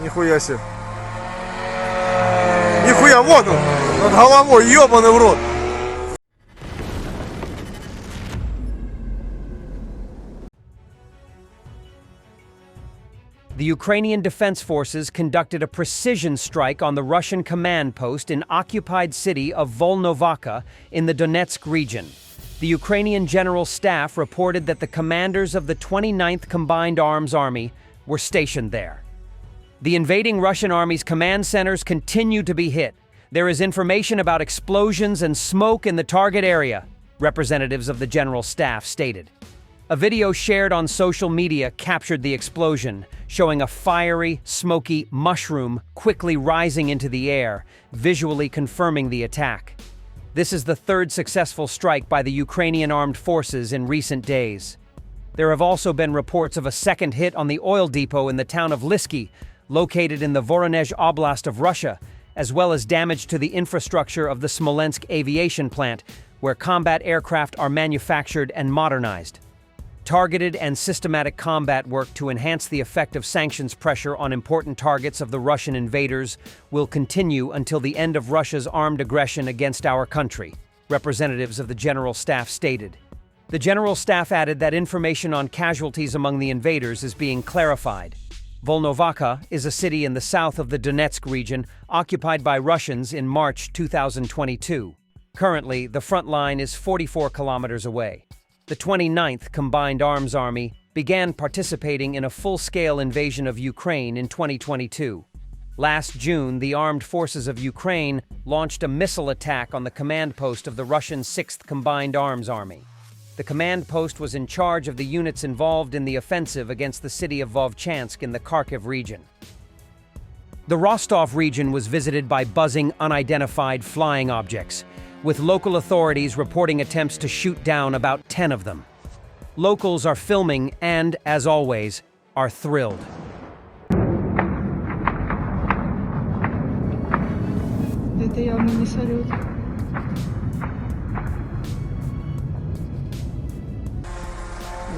Нихуя себе. Нихуя, вот он, над головой, ёбаный в рот. The Ukrainian Defense Forces conducted a precision strike on the Russian command post in occupied city of Volnovakha in the Donetsk region. The Ukrainian General Staff reported that the commanders of the 29th Combined Arms Army were stationed there. The invading Russian army's command centers continue to be hit. There is information about explosions and smoke in the target area, representatives of the General Staff stated. A video shared on social media captured the explosion, showing a fiery, smoky mushroom quickly rising into the air, visually confirming the attack. This is the third successful strike by the Ukrainian armed forces in recent days. There have also been reports of a second hit on the oil depot in the town of Lysky, located in the Voronezh Oblast of Russia, as well as damage to the infrastructure of the Smolensk aviation plant, where combat aircraft are manufactured and modernized. Targeted and systematic combat work to enhance the effect of sanctions pressure on important targets of the Russian invaders will continue until the end of Russia's armed aggression against our country, representatives of the General Staff stated. The General Staff added that information on casualties among the invaders is being clarified. Volnovakha is a city in the south of the Donetsk region occupied by Russians in March 2022. Currently, the front line is 44 kilometers away. The 29th Combined Arms Army began participating in a full-scale invasion of Ukraine in 2022. Last June, the armed forces of Ukraine launched a missile attack on the command post of the Russian 6th Combined Arms Army. The command post was in charge of the units involved in the offensive against the city of Vovchansk in the Kharkiv region. The Rostov region was visited by buzzing, unidentified flying objects, with local authorities reporting attempts to shoot down about 10 of them. Locals are filming and, as always, are thrilled. Это явно не салют.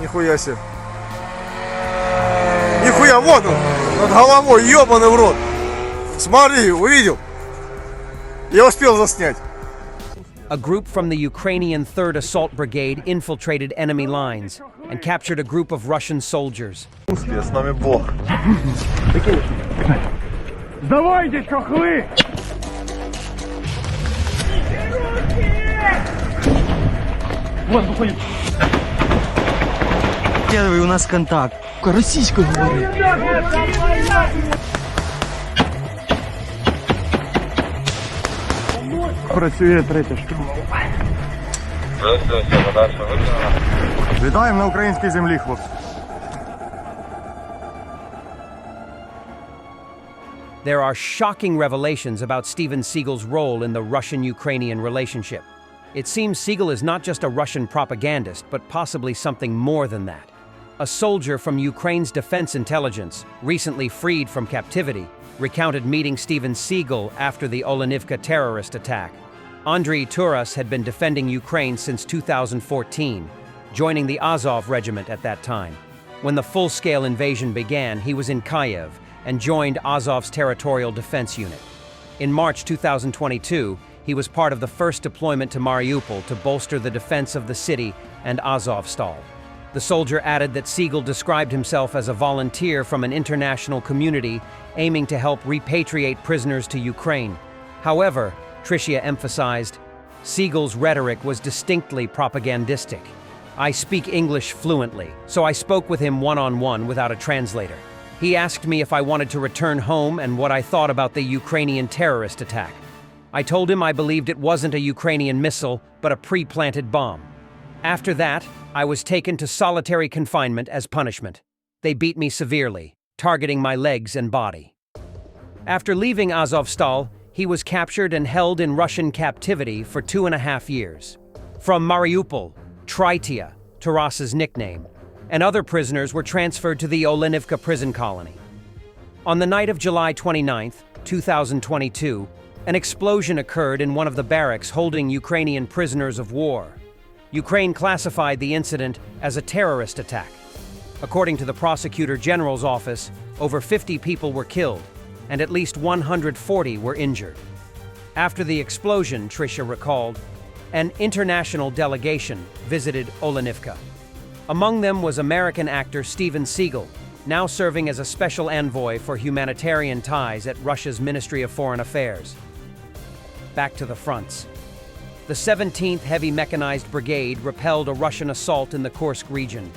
Нихуя себе. Нихуя, вот он, над головой, ёбаный в рот. Смотри, увидел? Я успел заснять. A group from the Ukrainian 3rd Assault Brigade infiltrated enemy lines and captured a group of Russian soldiers. С нами Бог. Сдавайте, чохлы! Вот, выходит. Первый у нас контакт. Российскую говорит. Працює третя штурма. Вітаємо на українській землі, хлопці. There are shocking revelations about Steven Seagal's role in the Russian-Ukrainian relationship. It seems Seagal is not just a Russian propagandist, but possibly something more than that. A soldier from Ukraine's defense intelligence, recently freed from captivity, recounted meeting Steven Seagal after the Olenivka terrorist attack. Andriy Turas had been defending Ukraine since 2014, joining the Azov regiment at that time. When the full-scale invasion began, he was in Kyiv and joined Azov's territorial defense unit. In March 2022, he was part of the first deployment to Mariupol to bolster the defense of the city and Azovstal. The soldier added that Seagal described himself as a volunteer from an international community aiming to help repatriate prisoners to Ukraine. However, Tricia emphasized, Seagal's rhetoric was distinctly propagandistic. I speak English fluently, so I spoke with him one-on-one without a translator. He asked me if I wanted to return home and what I thought about the Ukrainian terrorist attack. I told him I believed it wasn't a Ukrainian missile, but a pre-planted bomb. After that, I was taken to solitary confinement as punishment. They beat me severely, targeting my legs and body. After leaving Azovstal, he was captured and held in Russian captivity for 2.5 years. From Mariupol, Tritia, Taras's nickname, and other prisoners were transferred to the Olenivka prison colony. On the night of July 29, 2022, an explosion occurred in one of the barracks holding Ukrainian prisoners of war. Ukraine classified the incident as a terrorist attack. According to the Prosecutor General's office, Over 50 people were killed, and at least 140 were injured. After the explosion, Tricia recalled, an international delegation visited Olenivka. Among them was American actor Steven Seagal, now serving as a special envoy for humanitarian ties at Russia's Ministry of Foreign Affairs. Back to the fronts. The 17th Heavy Mechanized Brigade repelled a Russian assault in the Kursk region.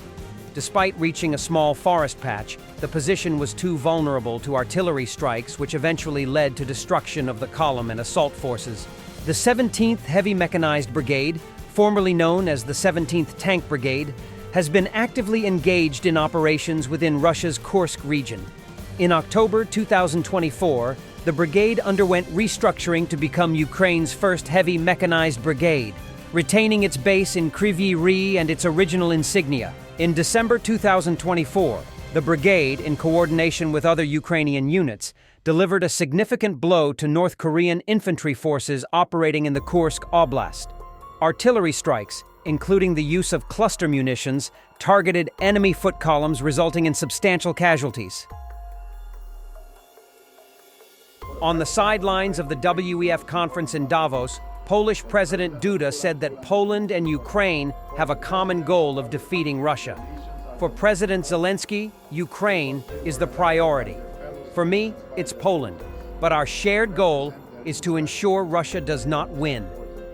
Despite reaching a small forest patch, the position was too vulnerable to artillery strikes, which eventually led to destruction of the column and assault forces. The 17th Heavy Mechanized Brigade, formerly known as the 17th Tank Brigade, has been actively engaged in operations within Russia's Kursk region. In October 2024, the brigade underwent restructuring to become Ukraine's first heavy mechanized brigade, retaining its base in Kryvyi Rih and its original insignia. In December 2024, the brigade, in coordination with other Ukrainian units, delivered a significant blow to North Korean infantry forces operating in the Kursk Oblast. Artillery strikes, including the use of cluster munitions, targeted enemy foot columns, resulting in substantial casualties. On the sidelines of the WEF conference in Davos, Polish President Duda said that Poland and Ukraine have a common goal of defeating Russia. For President Zelensky, Ukraine is the priority. For me, it's Poland. But our shared goal is to ensure Russia does not win,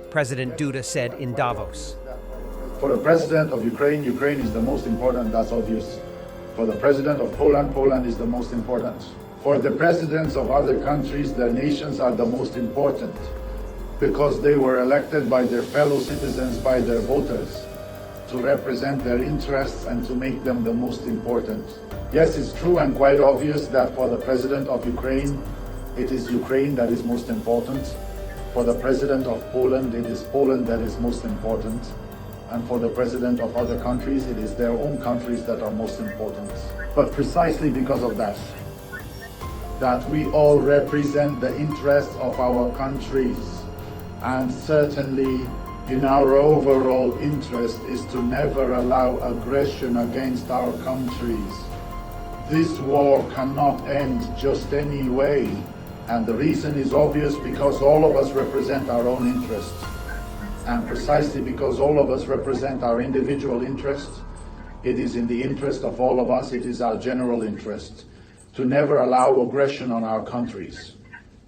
President Duda said in Davos. For the president of Ukraine, Ukraine is the most important, that's obvious. For the president of Poland, Poland is the most important. For the presidents of other countries, their nations are the most important because they were elected by their fellow citizens, by their voters, to represent their interests and to make them the most important. Yes, it's true and quite obvious that for the president of Ukraine, it is Ukraine that is most important. For the president of Poland, it is Poland that is most important. And for the president of other countries, it is their own countries that are most important. But precisely because of that we all represent the interests of our countries, and certainly in our overall interest is to never allow aggression against our countries. This war cannot end just any way, and the reason is obvious because all of us represent our own interests. And precisely because all of us represent our individual interests, it is in the interest of all of us, it is our general interest, to never allow aggression on our countries.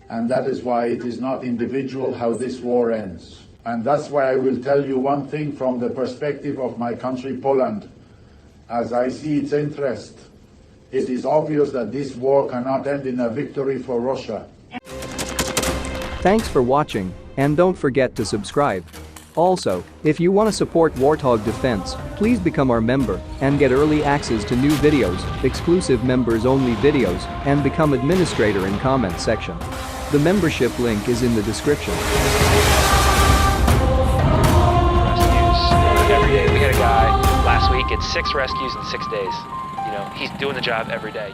And that is why it is not individual how this war ends. And that's why I will tell you one thing from the perspective of my country, Poland. As I see its interest, it is obvious that this war cannot end in a victory for Russia. Thanks for watching, and don't forget to subscribe. Also, if you want to support Warthog Defense, please become our member and get early access to new videos, exclusive members-only videos, and become administrator in comment section. The membership link is in the description. Rescues every day. We had a guy last week, it's 6 rescues in 6 days. You know, he's doing the job every day.